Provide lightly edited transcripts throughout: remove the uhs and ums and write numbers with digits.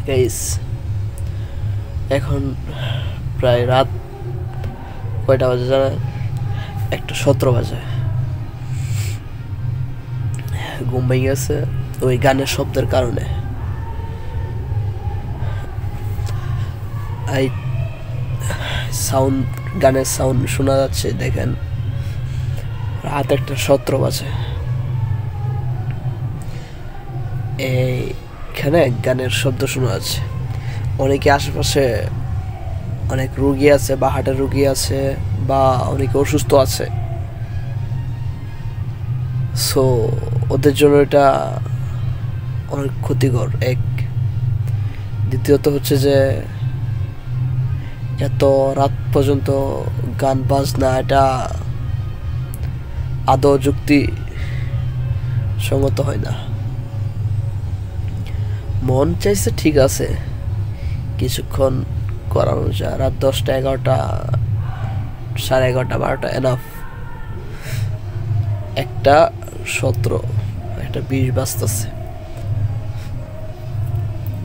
Guys এখন প্রায় রাত কয়টা বাজে জানেন? 1:17 বাজে। ঘুম ভেঙে গেছে ওই গানের শব্দের কারণে। গানের সাউন্ড শোনা যাচ্ছে, দেখেন রাত 1:17 বাজে। এইখানে গানের শব্দ শোনা যাচ্ছে। অনেকে আশেপাশে অনেক রুগী আছে, বা হার্টের রুগী আছে, বা অনেকে অসুস্থ আছে। সো ওদের জন্য এটা অনেক ক্ষতিকর। এক দ্বিতীয়ত হচ্ছে যে এত রাত পর্যন্ত গান বাজনা এটা আদৌ যুক্তি সঙ্গত হয় না। মন চাইছে ঠিক আছে, কিছুক্ষণ করানো যায়। রাত 10টা 11টা 11:30 12টা এনাফ। 1:17 1:20 বাজতেছে।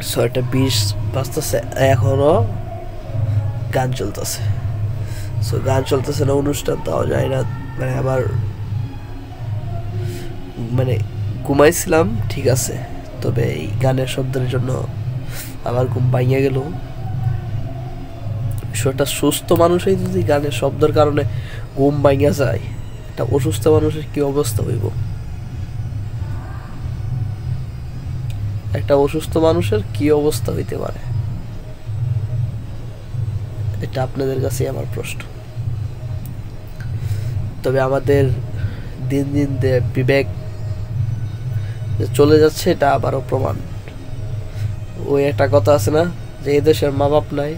সো 1:20 বাজতেছে, এখনো গান চলতেছে। সো গান চলতেছে না, অনুষ্ঠান তাও যায় না। মানে আমার ঘুমাইছিলাম ঠিক আছে, তবে এই গানের শব্দের জন্য আমার ঘুম ভাঙিয়ে গেল। বিষয়টা সুস্থ মানুষই যদি গানের শব্দের কারণে ঘুম ভাঙিয়া যায়, একটা অসুস্থ মানুষের কি অবস্থা হইব? একটা অসুস্থ মানুষের কি অবস্থা হইতে পারে, এটা আপনাদের কাছে আমার প্রশ্ন। তবে আমাদের দিন দিন বিবেক চলে যাচ্ছে, এটা আবারও প্রমাণ। ওই একটা কথা আছে না যে এই দেশের মা বাপ নাই,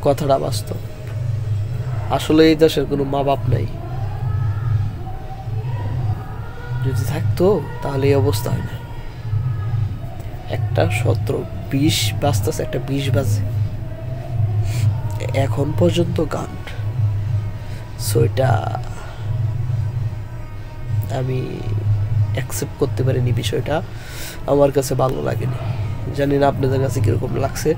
কথাটা বাস্তব। আসলে এই দেশের কোনো মা বাপ নাই। যদি থাকতো তাহলে এই অবস্থা হয় না। 1:17 বাজতেছে, 1:20 বাজে, এখন পর্যন্ত গান। সো এটা আমি অ্যাকসেপ্ট করতে পারিনি। বিষয়টা আমার কাছে ভালো লাগেনি। জানি না আপনাদের কাছে কিরকম লাগছে।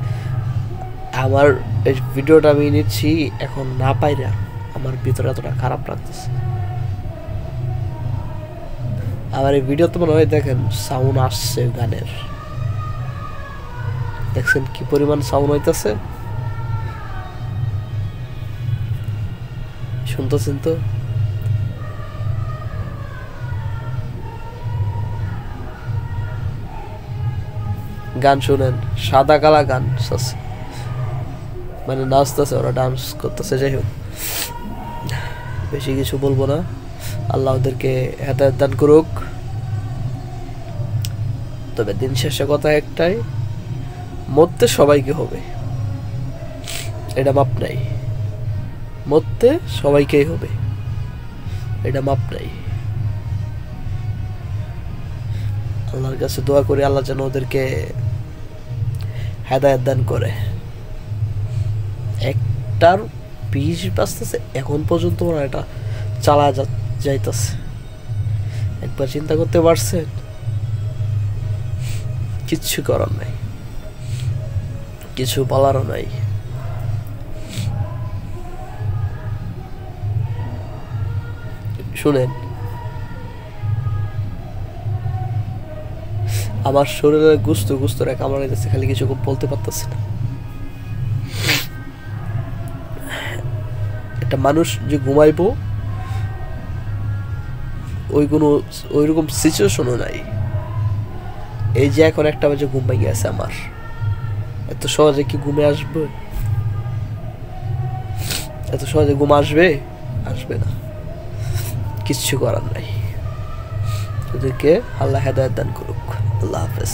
আমার এই ভিডিওটা আমি নিচ্ছি এখন না পাইরা আমার ভিতরে এতটা খারাপ লাগতেছে। আমার এই ভিডিও তো মনে হয় দেখেন সাউন্ড আসছে গানের, দেখছেন কি পরিমাণ সাউন্ড হইতেছে, শুনতেছেন তো? গান শুনেন, সাদা কালা গান মানে নাচতেছে, ওরা ডান্স করতেছে। যাই হোক, বেশি কিছু বলবো না। আল্লাহ ওদেরকে হেদায়েত দান করুক। তবে দিন শেষে কথা একটাই, মরতে সবাইকে হবে, এটা মাপ নাই। মরতে সবাইকেই হবে, এটা মাপ নাই। আল্লাহর কাছে দোয়া করি আল্লাহ যেন ওদেরকে হেদায়েত দান করে। 1:20 বাজতেছে, এখন পর্যন্ত ওরা এটা চালা যাইতেছে। একবার চিন্তা করতে পারছেন? কিচ্ছু করার নাই, কিছু বলারও নাই। শুনেন, আমার শরীরের গুস্তরে কামড়াইতেছে, খালি কিছু বলতে পারতেছি না। একটা মানুষ যে ঘুমাইবো ওইরকম সিচুয়েশনও নাই। এই যে এখন 1টা বাজে ঘুম ভেঙে গেছে আমার, এত সহজে কি ঘুমে আসবে? এত সহজে ঘুম আসবে? আসবে না। কিচ্ছু করার নাই। ওদেরকে আল্লাহ হেদায়েত দান করুক। আল্লাহ হাফেজ।